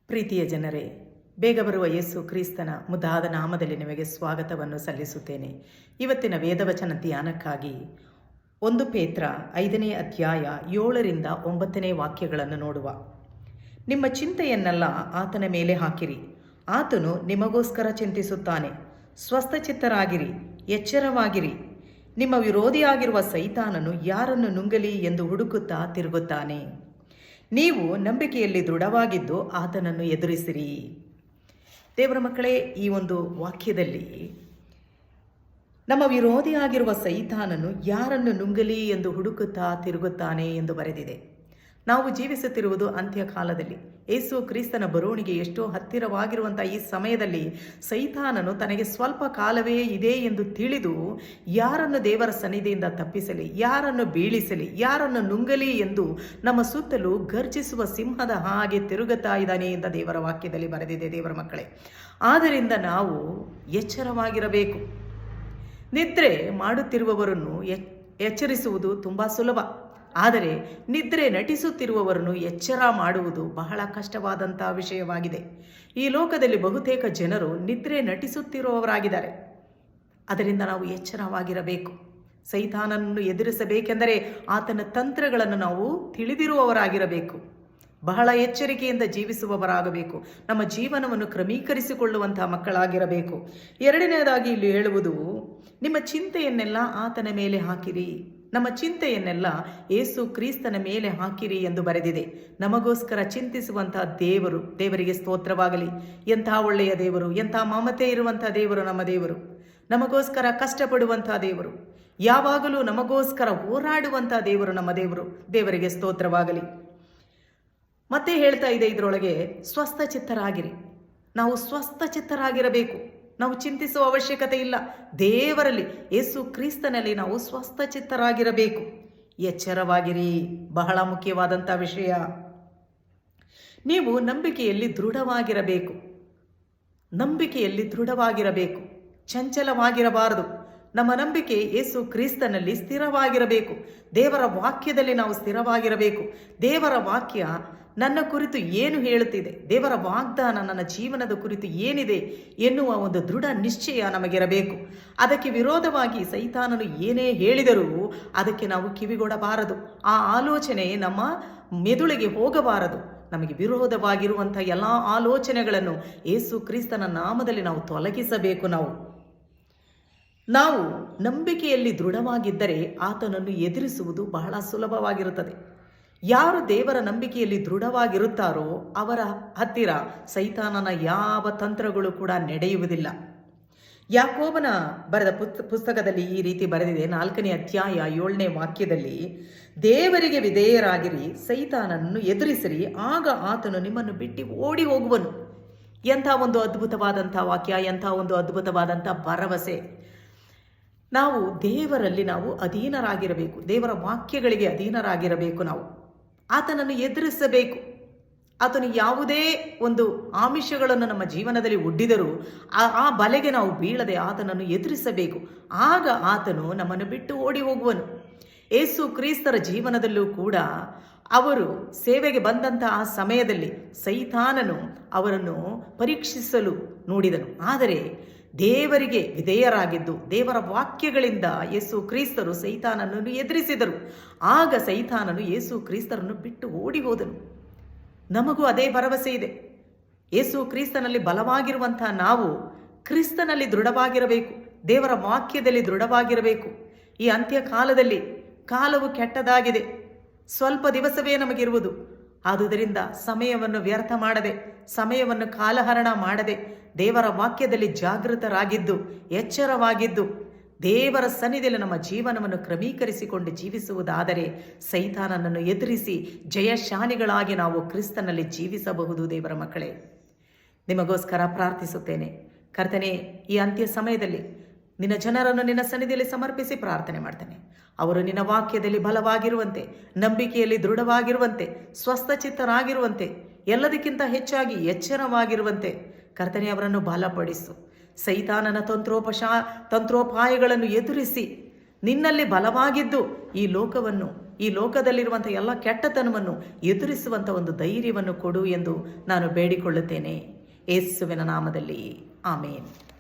ಪ್ರೀತಿಯ ಜನರೇ, ಬೇಗ ಬರುವ ಯೇಸು ಕ್ರಿಸ್ತನ ಮುದ್ದಾದ ನಾಮದಲ್ಲಿ ನಿಮಗೆ ಸ್ವಾಗತವನ್ನು ಸಲ್ಲಿಸುತ್ತೇನೆ. ಇವತ್ತಿನ ವೇದವಚನ ಧ್ಯಾನಕ್ಕಾಗಿ 1 ಪೇತ್ರ 5ನೇ ಅಧ್ಯಾಯ 7ರಿಂದ 9ನೇ ವಾಕ್ಯಗಳನ್ನು ನೋಡುವ. ನಿಮ್ಮ ಚಿಂತೆಯನ್ನೆಲ್ಲ ಆತನ ಮೇಲೆ ಹಾಕಿರಿ, ಆತನು ನಿಮಗೋಸ್ಕರ ಚಿಂತಿಸುತ್ತಾನೆ. ಸ್ವಸ್ಥಚಿತ್ತರಾಗಿರಿ, ಎಚ್ಚರವಾಗಿರಿ. ನಿಮ್ಮ ವಿರೋಧಿಯಾಗಿರುವ ಸೈತಾನನು ಯಾರನ್ನು ನುಂಗಲಿ ಎಂದು ಹುಡುಕುತ್ತಾ ತಿರುಗುತ್ತಾನೆ. ನೀವು ನಂಬಿಕೆಯಲ್ಲಿ ದೃಢವಾಗಿದ್ದು ಆತನನ್ನು ಎದುರಿಸಿರಿ. ದೇವರ ಮಕ್ಕಳೇ, ಈ ಒಂದು ವಾಕ್ಯದಲ್ಲಿ ನಮ್ಮ ವಿರೋಧಿಯಾಗಿರುವ ಸೈತಾನನು ಯಾರನ್ನು ನುಂಗಲಿ ಎಂದು ಹುಡುಕುತ್ತಾ ತಿರುಗುತ್ತಾನೆ ಎಂದು ಬರೆದಿದೆ. ನಾವು ಜೀವಿಸುತ್ತಿರುವುದು ಅಂತ್ಯಕಾಲದಲ್ಲಿ. ಯೇಸು ಕ್ರಿಸ್ತನ ಬರುವಣಿಗೆ ಎಷ್ಟೋ ಹತ್ತಿರವಾಗಿರುವಂಥ ಈ ಸಮಯದಲ್ಲಿ ಸೈತಾನನು ತನಗೆ ಸ್ವಲ್ಪ ಕಾಲವೇ ಇದೆ ಎಂದು ತಿಳಿದು ಯಾರನ್ನು ದೇವರ ಸನ್ನಿಧಿಯಿಂದ ತಪ್ಪಿಸಲಿ, ಯಾರನ್ನು ಬೀಳಿಸಲಿ, ಯಾರನ್ನು ನುಂಗಲಿ ಎಂದು ನಮ್ಮ ಸುತ್ತಲೂ ಗರ್ಜಿಸುವ ಸಿಂಹದ ಹಾಗೆ ತಿರುಗುತ್ತಾ ಇದ್ದಾನೆ ಎಂದು ದೇವರ ವಾಕ್ಯದಲ್ಲಿ ಬರೆದಿದೆ. ದೇವರ ಮಕ್ಕಳೇ, ಆದ್ದರಿಂದ ನಾವು ಎಚ್ಚರವಾಗಿರಬೇಕು. ನಿದ್ರೆ ಮಾಡುತ್ತಿರುವವರನ್ನು ಎಚ್ಚರಿಸುವುದು ತುಂಬ ಸುಲಭ, ಆದರೆ ನಿದ್ರೆ ನಟಿಸುತ್ತಿರುವವರನ್ನು ಎಚ್ಚರ ಮಾಡುವುದು ಬಹಳ ಕಷ್ಟವಾದಂಥ ವಿಷಯವಾಗಿದೆ. ಈ ಲೋಕದಲ್ಲಿ ಬಹುತೇಕ ಜನರು ನಿದ್ರೆ ನಟಿಸುತ್ತಿರುವವರಾಗಿದ್ದಾರೆ. ಅದರಿಂದ ನಾವು ಎಚ್ಚರವಾಗಿರಬೇಕು. ಸೈತಾನನನ್ನು ಎದುರಿಸಬೇಕೆಂದರೆ ಆತನ ತಂತ್ರಗಳನ್ನು ನಾವು ತಿಳಿದಿರುವವರಾಗಿರಬೇಕು. ಬಹಳ ಎಚ್ಚರಿಕೆಯಿಂದ ಜೀವಿಸುವವರಾಗಬೇಕು. ನಮ್ಮ ಜೀವನವನ್ನು ಕ್ರಮೀಕರಿಸಿಕೊಳ್ಳುವಂಥ ಮಕ್ಕಳಾಗಿರಬೇಕು. ಎರಡನೇದಾಗಿ ಇಲ್ಲಿ ಹೇಳುವುದು, ನಿಮ್ಮ ಚಿಂತೆಯನ್ನೆಲ್ಲ ಆತನ ಮೇಲೆ ಹಾಕಿರಿ. ನಮ್ಮ ಚಿಂತೆಯನ್ನೆಲ್ಲ ಯೇಸು ಕ್ರಿಸ್ತನ ಮೇಲೆ ಹಾಕಿರಿ ಎಂದು ಬರೆದಿದೆ. ನಮಗೋಸ್ಕರ ಚಿಂತಿಸುವಂಥ ದೇವರಿಗೆ ಸ್ತೋತ್ರವಾಗಲಿ. ಎಂಥ ಒಳ್ಳೆಯ ದೇವರು, ಎಂಥ ಮಮತೆ ಇರುವಂಥ ದೇವರು ನಮ್ಮ ದೇವರು. ನಮಗೋಸ್ಕರ ಕಷ್ಟಪಡುವಂಥ ದೇವರು, ಯಾವಾಗಲೂ ನಮಗೋಸ್ಕರ ಹೋರಾಡುವಂಥ ದೇವರು ನಮ್ಮ ದೇವರಿಗೆ ಸ್ತೋತ್ರವಾಗಲಿ. ಮತ್ತೆ ಹೇಳ್ತಾ ಇದೆ ಇದರೊಳಗೆ, ಸ್ವಸ್ಥಚಿತ್ತರಾಗಿರಿ. ನಾವು ಸ್ವಸ್ಥಚಿತ್ತರಾಗಿರಬೇಕು. ನಾವು ಚಿಂತಿಸುವ ಅವಶ್ಯಕತೆ ಇಲ್ಲ. ದೇವರಲ್ಲಿ, ಯೇಸು ಕ್ರಿಸ್ತನಲ್ಲಿ ನಾವು ಸ್ವಸ್ಥಚಿತ್ತರಾಗಿರಬೇಕು. ಎಚ್ಚರವಾಗಿರಿ, ಬಹಳ ಮುಖ್ಯವಾದಂಥ ವಿಷಯ. ನೀವು ನಂಬಿಕೆಯಲ್ಲಿ ದೃಢವಾಗಿರಬೇಕು. ನಂಬಿಕೆಯಲ್ಲಿ ದೃಢವಾಗಿರಬೇಕು, ಚಂಚಲವಾಗಿರಬಾರದು. ನಮ್ಮ ನಂಬಿಕೆ ಯೇಸು ಕ್ರಿಸ್ತನಲ್ಲಿ ಸ್ಥಿರವಾಗಿರಬೇಕು. ದೇವರ ವಾಕ್ಯದಲ್ಲಿ ನಾವು ಸ್ಥಿರವಾಗಿರಬೇಕು. ದೇವರ ವಾಕ್ಯ ನನ್ನ ಕುರಿತು ಏನು ಹೇಳುತ್ತಿದೆ, ದೇವರ ವಾಗ್ದಾನ ನನ್ನ ಜೀವನದ ಕುರಿತು ಏನಿದೆ ಎನ್ನುವ ಒಂದು ದೃಢ ನಿಶ್ಚಯ ನಮಗಿರಬೇಕು. ಅದಕ್ಕೆ ವಿರೋಧವಾಗಿ ಸೈತಾನನು ಏನೇ ಹೇಳಿದರೂ ಅದಕ್ಕೆ ನಾವು ಕಿವಿಗೊಡಬಾರದು. ಆ ಆಲೋಚನೆ ನಮ್ಮ ಮೆದುಳಿಗೆ ಹೋಗಬಾರದು. ನಮಗೆ ವಿರೋಧವಾಗಿರುವಂಥ ಎಲ್ಲ ಆಲೋಚನೆಗಳನ್ನು ಯೇಸು ಕ್ರಿಸ್ತನ ನಾಮದಲ್ಲಿ ನಾವು ತೊಲಗಿಸಬೇಕು. ನಾವು ನಂಬಿಕೆಯಲ್ಲಿ ದೃಢವಾಗಿದ್ದರೆ ಆತನನ್ನು ಎದುರಿಸುವುದು ಬಹಳ ಸುಲಭವಾಗಿರುತ್ತದೆ. ಯಾರು ದೇವರ ನಂಬಿಕೆಯಲ್ಲಿ ದೃಢವಾಗಿರುತ್ತಾರೋ ಅವರ ಹತ್ತಿರ ಸೈತಾನನ ಯಾವ ತಂತ್ರಗಳು ಕೂಡ ನಡೆಯುವುದಿಲ್ಲ. ಯಾಕೋಬನ ಬರೆದ ಪುಸ್ತಕದಲ್ಲಿ ಈ ರೀತಿ ಬರೆದಿದೆ. 4ನೇ ಅಧ್ಯಾಯ 7ನೇ ವಾಕ್ಯದಲ್ಲಿ, ದೇವರಿಗೆ ವಿಧೇಯರಾಗಿರಿ, ಸೈತಾನನ್ನು ಎದುರಿಸಿರಿ, ಆಗ ಆತನು ನಿಮ್ಮನ್ನು ಬಿಟ್ಟು ಓಡಿ ಹೋಗುವನು. ಎಂಥ ಒಂದು ಅದ್ಭುತವಾದಂಥ ವಾಕ್ಯ, ಎಂಥ ಒಂದು ಅದ್ಭುತವಾದಂಥ ಭರವಸೆ. ನಾವು ದೇವರಲ್ಲಿ ನಾವು ಅಧೀನರಾಗಿರಬೇಕು. ದೇವರ ವಾಕ್ಯಗಳಿಗೆ ಅಧೀನರಾಗಿರಬೇಕು. ನಾವು ಆತನನ್ನು ಎದುರಿಸಬೇಕು. ಆತನು ಯಾವುದೇ ಒಂದು ಆಮಿಷಗಳನ್ನು ನಮ್ಮ ಜೀವನದಲ್ಲಿ ಒಡ್ಡಿದರೂ ಆ ಬಲೆಗೆ ನಾವು ಬೀಳದೆ ಆತನನ್ನು ಎದುರಿಸಬೇಕು. ಆಗ ಆತನು ನಮ್ಮನ್ನು ಬಿಟ್ಟು ಓಡಿ ಹೋಗುವನು. ಯೇಸು ಕ್ರಿಸ್ತರ ಜೀವನದಲ್ಲೂ ಕೂಡ ಅವರು ಸೇವೆಗೆ ಬಂದಂಥ ಆ ಸಮಯದಲ್ಲಿ ಸೈತಾನನು ಅವರನ್ನು ಪರೀಕ್ಷಿಸಲು ನೋಡಿದನು. ಆದರೆ ದೇವರಿಗೆ ವಿಧೇಯರಾಗಿದ್ದು ದೇವರ ವಾಕ್ಯಗಳಿಂದ ಯೇಸು ಕ್ರಿಸ್ತರು ಸೈತಾನನನ್ನು ಎದುರಿಸಿದರು. ಆಗ ಸೈತಾನನು ಯೇಸು ಕ್ರಿಸ್ತರನ್ನು ಬಿಟ್ಟು ಓಡಿ ಹೋದನು. ನಮಗೂ ಅದೇ ಭರವಸೆ ಇದೆ. ಯೇಸು ಕ್ರಿಸ್ತನಲ್ಲಿ ಬಲವಾಗಿರುವಂಥ ನಾವು ಕ್ರಿಸ್ತನಲ್ಲಿ ದೃಢವಾಗಿರಬೇಕು. ದೇವರ ವಾಕ್ಯದಲ್ಲಿ ದೃಢವಾಗಿರಬೇಕು. ಈ ಅಂತ್ಯಕಾಲದಲ್ಲಿ ಕಾಲವು ಕೆಟ್ಟದಾಗಿದೆ. ಸ್ವಲ್ಪ ದಿವಸವೇ ನಮಗಿರುವುದು. ಆದುದರಿಂದ ಸಮಯವನ್ನು ವ್ಯರ್ಥ ಮಾಡದೆ, ಸಮಯವನ್ನು ಕಾಲಹರಣ ಮಾಡದೆ, ದೇವರ ವಾಕ್ಯದಲ್ಲಿ ಜಾಗೃತರಾಗಿದ್ದು, ಎಚ್ಚರವಾಗಿದ್ದು, ದೇವರ ಸನ್ನಿಧಿಯಲ್ಲಿ ನಮ್ಮ ಜೀವನವನ್ನು ಕ್ರಮೀಕರಿಸಿಕೊಂಡು ಜೀವಿಸುವುದಾದರೆ ಸೈತಾನನನ್ನು ಎದುರಿಸಿ ಜಯಶಾಲಿಗಳಾಗಿ ನಾವು ಕ್ರಿಸ್ತನಲ್ಲಿ ಜೀವಿಸಬಹುದು. ದೇವರ ಮಕ್ಕಳೇ, ನಿಮಗೋಸ್ಕರ ಪ್ರಾರ್ಥಿಸುತ್ತೇನೆ. ಕರ್ತನೇ, ಈ ಅಂತ್ಯ ಸಮಯದಲ್ಲಿ ನಿನ್ನ ಜನರನ್ನು ನಿನ್ನ ಸನ್ನಿಧಿಯಲ್ಲಿ ಸಮರ್ಪಿಸಿ ಪ್ರಾರ್ಥನೆ ಮಾಡ್ತೇನೆ. ಅವರು ನಿನ್ನ ವಾಕ್ಯದಲ್ಲಿ ಬಲವಾಗಿರುವಂತೆ, ನಂಬಿಕೆಯಲ್ಲಿ ದೃಢವಾಗಿರುವಂತೆ, ಸ್ವಸ್ಥಚಿತ್ತರಾಗಿರುವಂತೆ, ಎಲ್ಲದಕ್ಕಿಂತ ಹೆಚ್ಚಾಗಿ ಎಚ್ಚರವಾಗಿರುವಂತೆ ಕರ್ತನೇ ಅವರನ್ನು ಬಲಪಡಿಸು. ಸೈತಾನನ ತಂತ್ರೋಪಾಯಗಳನ್ನು ಎದುರಿಸಿ ನಿನ್ನಲ್ಲಿ ಬಲವಾಗಿದ್ದು ಈ ಲೋಕವನ್ನು ಈ ಲೋಕದಲ್ಲಿರುವಂಥ ಎಲ್ಲ ಕೆಟ್ಟತನವನ್ನು ಎದುರಿಸುವಂಥ ಒಂದು ಧೈರ್ಯವನ್ನು ಕೊಡು ಎಂದು ನಾನು ಬೇಡಿಕೊಳ್ಳುತ್ತೇನೆ. ಯೇಸುವಿನ ನಾಮದಲ್ಲಿ ಆಮೇನ್.